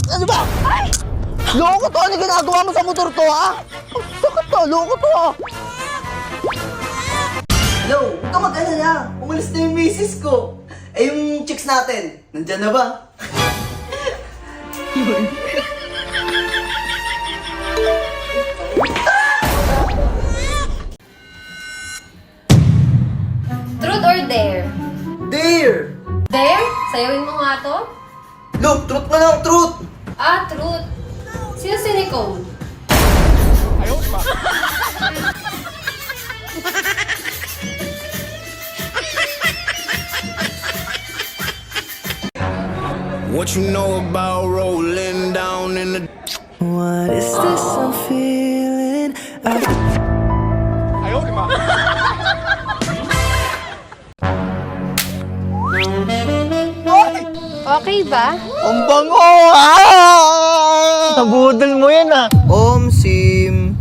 Ano ba? Ay! Loko to! Ano ginagawa mo sa motor to, ha? Sakit to! Loko to, ha? Hello! Huwag ka mag-alala. Umalis na yung misis ko. Eh, yung chicks natin, nandyan na ba? Truth or dare? Dare! Dare? Sayawin mo nga to? Look, truth na lang, truth! Ah, truth. Sino si Nicole? What you know about rolling down in the... What is this I'm feeling? Okay ba? Ang bango! Nabudol mo yan, ah! Om Sim.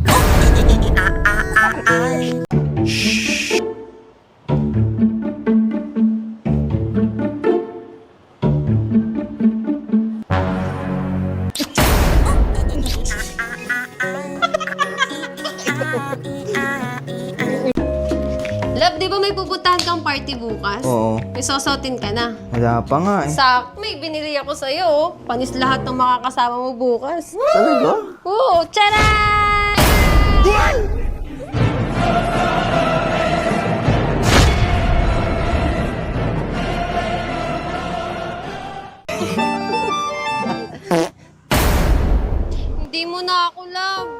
Love, di ba may pupuntahan kang party bukas? Oo. May sosotin ka na. Wala pa nga, eh. May binili ako sa'yo. Oh. Panis lahat ng makakasama mo bukas. Talaga? Oo, tcharan! Hindi mo na ako love.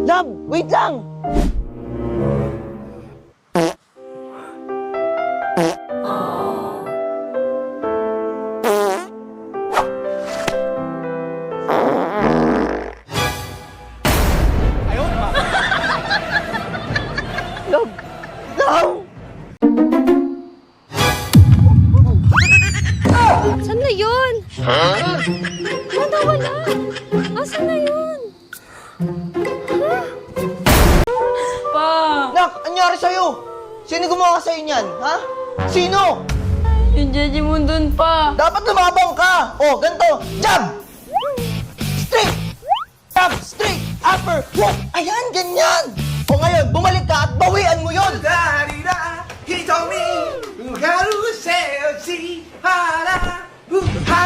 Love, wait lang! Love! Love! Saan na yun? Wala. Asan na yun? Pa! Nak, anyari sa'yo? Sino gumawa sa'yo niyan, ha? Sino? Yung Jeji mo dun pa. Dapat lumabang ka! Oh, ganito! Jab! Straight! Jab! Straight! Upper! Hook! Ayan, ganyan! O ngayon, bumalik ka at bawian mo yun! He told me how to say how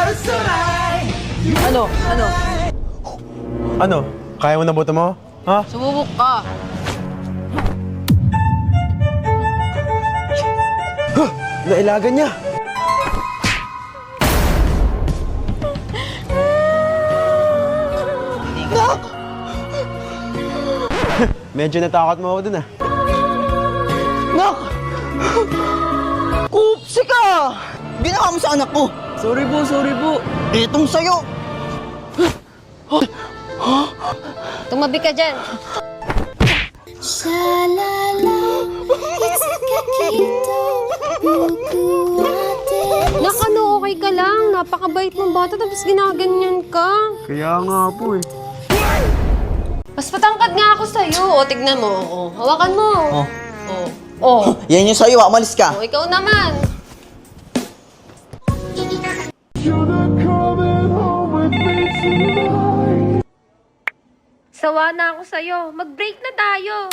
to survive. Ano? Ano? Ano? Kaya mo na boto mo? Ha? Sumubok ka. Nailagan niya. Nak! Medyo natakot mo ako dun ah. Nak! Kupsi ka! Ginawa mo sa anak ko! Sorry po. Etong sa'yo! Tumabi ka dyan. Nak, ano, okay ka lang? Napakabait mong bata tapos ginaganyan ka. Kaya nga po eh. Mas patangkad nga ako sa'yo. O, tignan mo. O, hawakan mo. Oh. O. Yan yung sa'yo, umalis ka! O, ikaw naman. Sawa na ako sa'yo. Mag-break na tayo.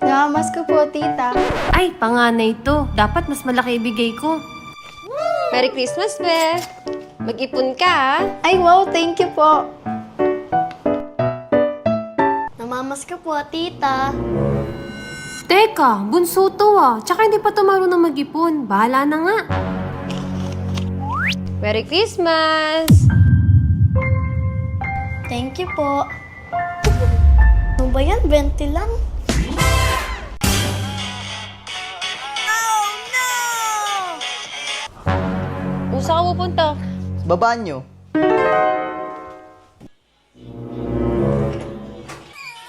Namamas ko po, tita. Ay, panganay to. Dapat mas malaki ibigay ko. Merry Christmas, Beth. Mag-ipon ka, ha? Ay, wow, thank you po. Namamas ka po, tita. Teka, bunso to ah. Tsaka hindi pa to marunong mag-ipon. Bahala na nga. Merry Christmas! Thank you po. Ano ba yan? 20 lang. Saan ka pupunta? Babaan nyo.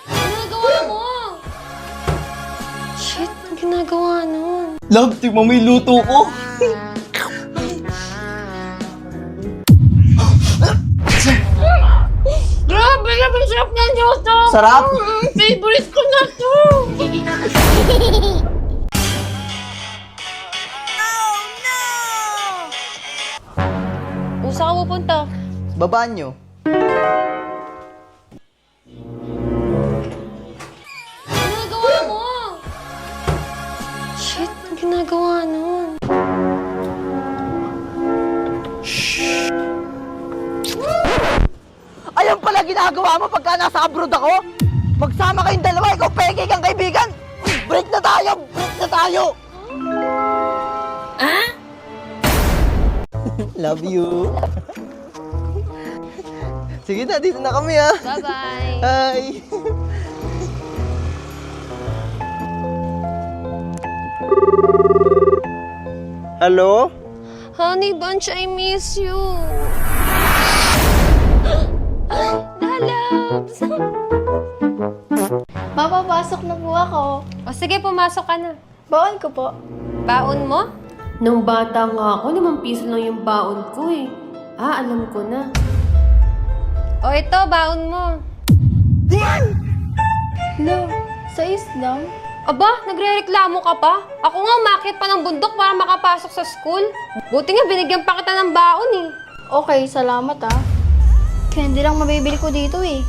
Ano ginagawa mo? Shit, ang ginagawa nun? Love, tignan mo yung luto ko! sarap ng yoto! Sarap? Favorite ko na to! Saan ka pupunta? Babaan nyo. Ano ginagawa mo? Shit, ang ginagawa nun. Ayan pala ginagawa mo pagka nasa abroad ako? Magsama kayong dalawa, ikaw peke kang kaibigan! Break na tayo! Break na tayo! Ah? Love you. Sige na, dito na kami ha. Bye-bye. Hi! Hello? Honey Bunch, I miss you. Lalabs! Papapasok na po ako. O sige, pumasok ka na. Baon ko po. Baon mo? Nung bata nga ako, 5 piso lang yung baon ko eh. Ah, alam ko na. O ito, baon mo. No, sa Islam? Aba, nagre-reklamo ka pa? Ako nga umakyat pa ng bundok para makapasok sa school. Buti nga binigyan pa kita ng baon eh. Okay, salamat ah. Candy lang mabibili ko dito eh.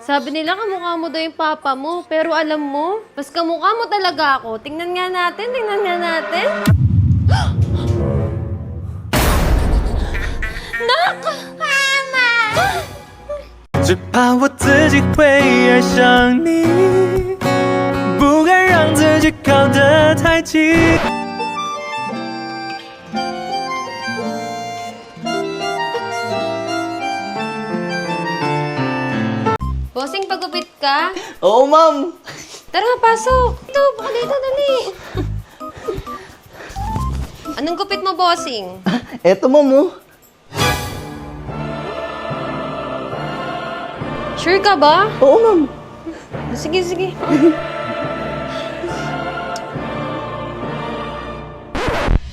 Sabi nila kamukha mo daw yung papa mo, pero alam mo, mas kamukha mo talaga ako. Tingnan nga natin, tingnan nga natin. Nak! Mama! 只怕我自己会爱上你，不敢让自己靠得太近。 Bossing, pagupit ka? Oo, ma'am. Tara, pasok. Ito, baka dito, dali. Anong gupit mo, bossing? Eto, ma'am, oh. Sure ka ba? Oo, ma'am. Sige, sige.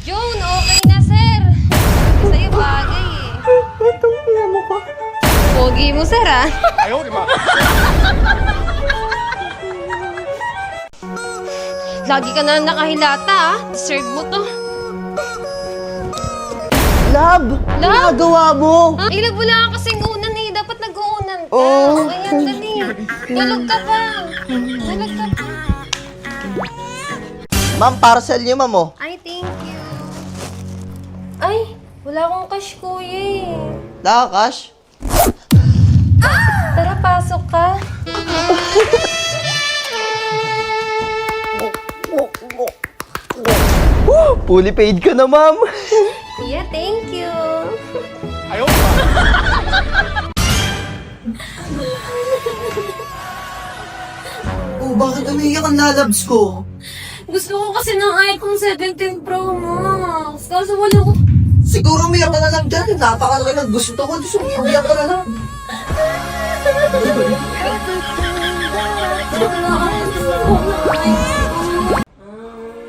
Joan, okay na, sir. Sa'yo bagay eh. Itong mo ko. Pogi mo, sir, ah. Lagi ka na nakahilata, ah. Deserve mo to. Love! Love? Ginagawa mo! Ah, ilag mo lang kasing unan eh. Dapat nag-uunan ka. Oh. Ayan, dali. Tulog ka pa. Tulog ka pa. Ma'am, parcel niyo, ma'am, oh. Ay, thank you. Ay, wala akong cash, kuya eh. Nakakash? Tara, pasok ka. Fully paid ka na, ma'am. Yeah, thank you. Oh, bakit umiiyak ang lalabs ko? Gusto ko kasi ng iPhone 17 Pro Max. Kaso wala ko. Siguro umiyak ka na lang dyan. Napakalaki ng gusto ko. Gusto ko umiyak ka na lang.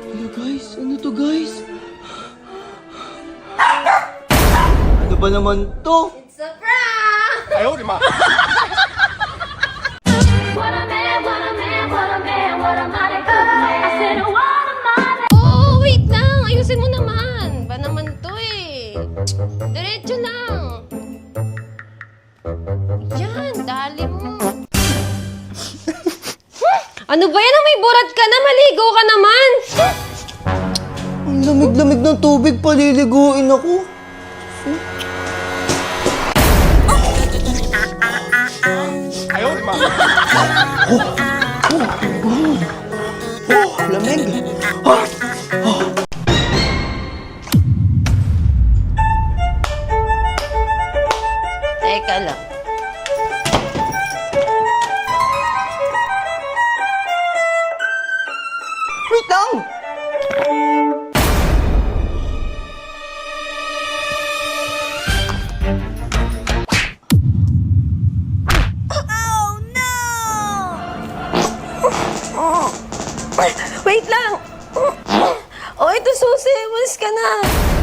Ano guys? Ano to guys? Ano ba naman to? It's a prank! Oh, wait lang. Ayusin mo naman. Ba naman to eh. Diretso lang. Yan, dali mo. Ano ba yan? May burat ka na. Maligo ka naman. Ang lamig-lamig ng tubig. Paliliguin ako. Lamig. Teka lang. Wait lang! Wait lang! Oh, ito susi. Umalis ka na.